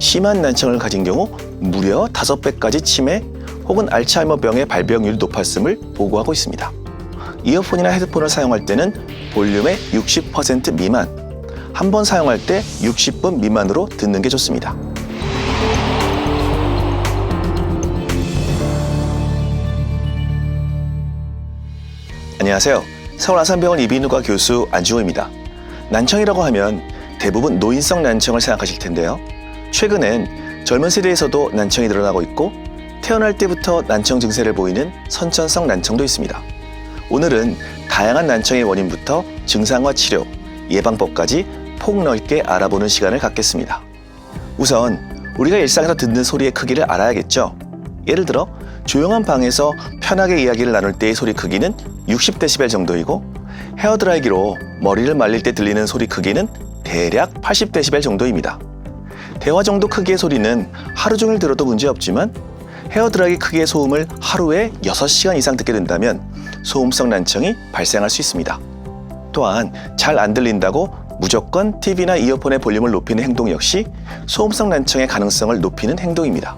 심한 난청을 가진 경우 무려 5배까지 치매 혹은 알츠하이머병의 발병률이 높았음을 보고하고 있습니다. 이어폰이나 헤드폰을 사용할 때는 볼륨의 60% 미만, 한 번 사용할 때 60분 미만으로 듣는 게 좋습니다. 안녕하세요. 서울아산병원 이비인후과 교수 안주호입니다. 난청이라고 하면 대부분 노인성 난청을 생각하실 텐데요. 최근엔 젊은 세대에서도 난청이 늘어나고 있고 태어날 때부터 난청 증세를 보이는 선천성 난청도 있습니다. 오늘은 다양한 난청의 원인부터 증상과 치료, 예방법까지 폭넓게 알아보는 시간을 갖겠습니다. 우선 우리가 일상에서 듣는 소리의 크기를 알아야겠죠. 예를 들어 조용한 방에서 편하게 이야기를 나눌 때의 소리 크기는 60dB 정도이고 헤어드라이기로 머리를 말릴 때 들리는 소리 크기는 대략 80dB 정도입니다. 대화 정도 크기의 소리는 하루 종일 들어도 문제없지만 헤어드라이기 크기의 소음을 하루에 6시간 이상 듣게 된다면 소음성 난청이 발생할 수 있습니다. 또한 잘 안 들린다고 무조건 TV나 이어폰의 볼륨을 높이는 행동 역시 소음성 난청의 가능성을 높이는 행동입니다.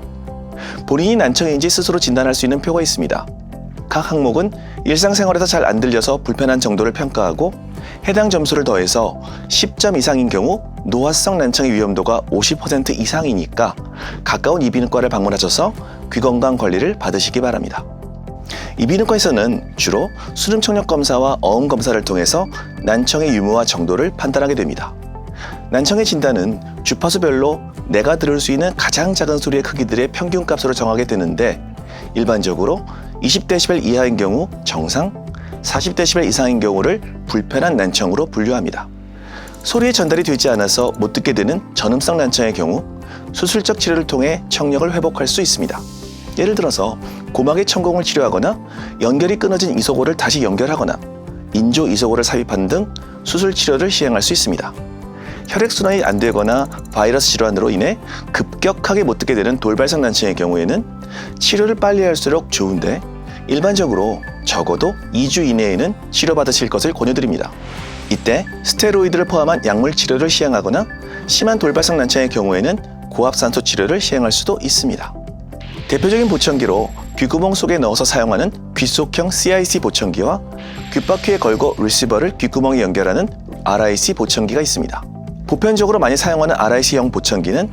본인이 난청인지 스스로 진단할 수 있는 표가 있습니다. 각 항목은 일상생활에서 잘 안 들려서 불편한 정도를 평가하고 해당 점수를 더해서 10점 이상인 경우 노화성 난청의 위험도가 50% 이상이니까 가까운 이비인후과를 방문하셔서 귀건강 관리를 받으시기 바랍니다. 이비인후과에서는 주로 수름 청력 검사와 어음 검사를 통해서 난청의 유무와 정도를 판단하게 됩니다. 난청의 진단은 주파수별로 내가 들을 수 있는 가장 작은 소리의 크기들의 평균값으로 정하게 되는데 일반적으로 20dB 이하인 경우 정상, 40dB 이상인 경우를 불편한 난청으로 분류합니다. 소리의 전달이 되지 않아서 못 듣게 되는 전음성 난청의 경우 수술적 치료를 통해 청력을 회복할 수 있습니다. 예를 들어서 고막의 천공을 치료하거나 연결이 끊어진 이소골을 다시 연결하거나 인조 이소골을 삽입하는 등 수술 치료를 시행할 수 있습니다. 혈액순환이 안 되거나 바이러스 질환으로 인해 급격하게 못 듣게 되는 돌발성 난청의 경우에는 치료를 빨리 할수록 좋은데 일반적으로 적어도 2주 이내에는 치료받으실 것을 권유드립니다. 이때 스테로이드를 포함한 약물 치료를 시행하거나 심한 돌발성 난청의 경우에는 고압산소 치료를 시행할 수도 있습니다. 대표적인 보청기로 귓구멍 속에 넣어서 사용하는 귓속형 CIC 보청기와 귓바퀴에 걸고 리시버를 귓구멍에 연결하는 RIC 보청기가 있습니다. 보편적으로 많이 사용하는 RIC형 보청기는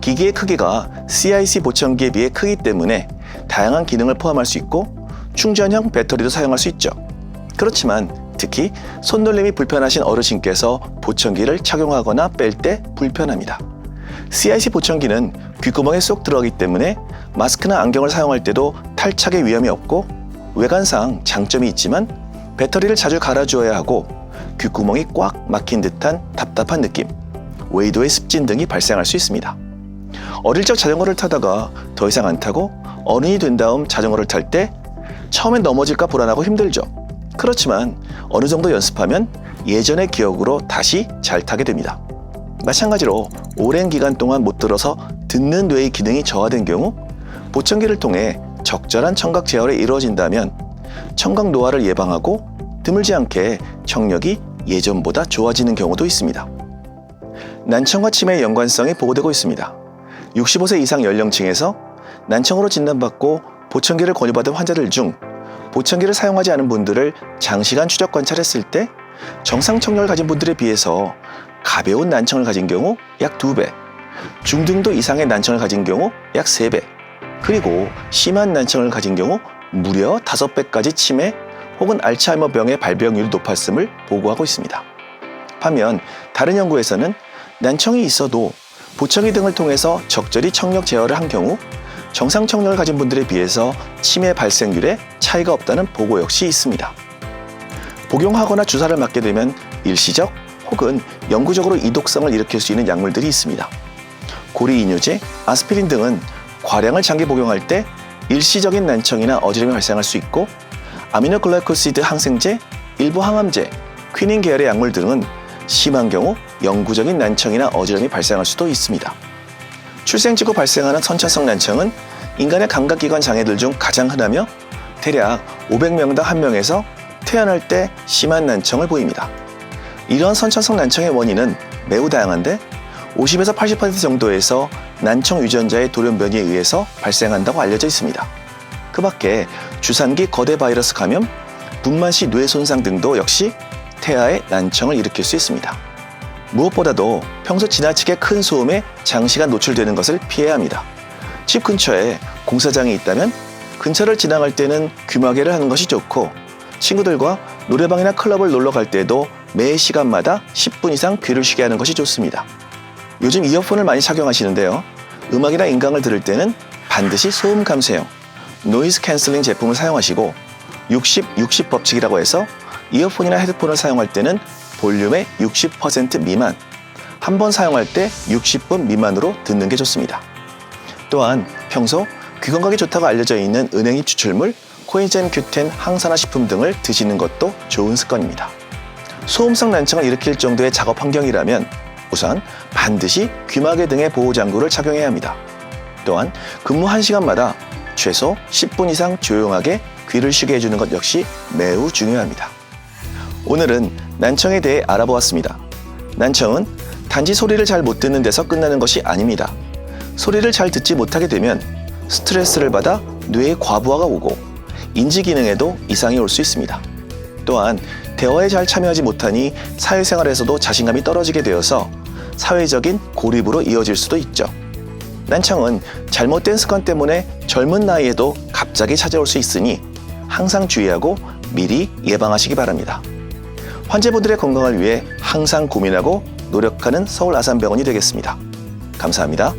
기기의 크기가 CIC 보청기에 비해 크기 때문에 다양한 기능을 포함할 수 있고 충전형 배터리도 사용할 수 있죠. 그렇지만 특히 손놀림이 불편하신 어르신께서 보청기를 착용하거나 뺄 때 불편합니다. CIC 보청기는 귓구멍에 쏙 들어가기 때문에 마스크나 안경을 사용할 때도 탈착의 위험이 없고 외관상 장점이 있지만 배터리를 자주 갈아주어야 하고 귓구멍이 꽉 막힌 듯한 답답한 느낌, 외이도의 습진 등이 발생할 수 있습니다. 어릴 적 자전거를 타다가 더 이상 안 타고 어른이 된 다음 자전거를 탈 때 처음엔 넘어질까 불안하고 힘들죠. 그렇지만 어느 정도 연습하면 예전의 기억으로 다시 잘 타게 됩니다. 마찬가지로 오랜 기간 동안 못 들어서 듣는 뇌의 기능이 저하된 경우 보청기를 통해 적절한 청각 재활이 이루어진다면 청각 노화를 예방하고 드물지 않게 청력이 예전보다 좋아지는 경우도 있습니다. 난청과 치매의 연관성이 보고되고 있습니다. 65세 이상 연령층에서 난청으로 진단받고 보청기를 권유받은 환자들 중 보청기를 사용하지 않은 분들을 장시간 추적 관찰했을 때 정상 청력을 가진 분들에 비해서 가벼운 난청을 가진 경우 약 2배, 중등도 이상의 난청을 가진 경우 약 3배, 그리고 심한 난청을 가진 경우 무려 5배까지 치매 혹은 알츠하이머병의 발병률이 높았음을 보고하고 있습니다. 반면 다른 연구에서는 난청이 있어도 보청기 등을 통해서 적절히 청력 제어를 한 경우 정상 청력을 가진 분들에 비해서 치매 발생률에 차이가 없다는 보고 역시 있습니다. 복용하거나 주사를 맞게 되면 일시적 혹은 영구적으로 이독성을 일으킬 수 있는 약물들이 있습니다. 고리이뇨제, 아스피린 등은 과량을 장기 복용할 때 일시적인 난청이나 어지럼이 발생할 수 있고 아미노글라이코시드 항생제, 일부 항암제, 퀴닌 계열의 약물 등은 심한 경우 영구적인 난청이나 어지럼이 발생할 수도 있습니다. 출생 직후 발생하는 선천성 난청은 인간의 감각기관 장애들 중 가장 흔하며 대략 500명당 1명에서 태어날 때 심한 난청을 보입니다. 이러한 선천성 난청의 원인은 매우 다양한데 50에서 80% 정도에서 난청 유전자의 돌연변이에 의해서 발생한다고 알려져 있습니다. 그 밖에 주산기 거대 바이러스 감염, 분만시 뇌 손상 등도 역시 태아의 난청을 일으킬 수 있습니다. 무엇보다도 평소 지나치게 큰 소음에 장시간 노출되는 것을 피해야 합니다. 집 근처에 공사장이 있다면 근처를 지나갈 때는 귀마개를 하는 것이 좋고, 친구들과 노래방이나 클럽을 놀러 갈 때도 매 시간마다 10분 이상 귀를 쉬게 하는 것이 좋습니다. 요즘 이어폰을 많이 착용하시는데요. 음악이나 인강을 들을 때는 반드시 소음 감소형 노이즈 캔슬링 제품을 사용하시고, 60-60 법칙이라고 해서 이어폰이나 헤드폰을 사용할 때는 볼륨의 60% 미만, 한 번 사용할 때 60분 미만으로 듣는 게 좋습니다. 또한 평소 귀 건강에 좋다고 알려져 있는 은행잎 추출물, 코엔자임 Q10 항산화 식품 등을 드시는 것도 좋은 습관입니다. 소음성 난청을 일으킬 정도의 작업 환경이라면 우선 반드시 귀마개 등의 보호장구를 착용해야 합니다. 또한 근무 1시간마다 최소 10분 이상 조용하게 귀를 쉬게 해주는 것 역시 매우 중요합니다. 오늘은 난청에 대해 알아보았습니다. 난청은 단지 소리를 잘 못 듣는 데서 끝나는 것이 아닙니다. 소리를 잘 듣지 못하게 되면 스트레스를 받아 뇌에 과부하가 오고 인지 기능에도 이상이 올 수 있습니다. 또한 대화에 잘 참여하지 못하니 사회생활에서도 자신감이 떨어지게 되어서 사회적인 고립으로 이어질 수도 있죠. 난청은 잘못된 습관 때문에 젊은 나이에도 갑자기 찾아올 수 있으니 항상 주의하고 미리 예방하시기 바랍니다. 환자분들의 건강을 위해 항상 고민하고 노력하는 서울 아산병원이 되겠습니다. 감사합니다.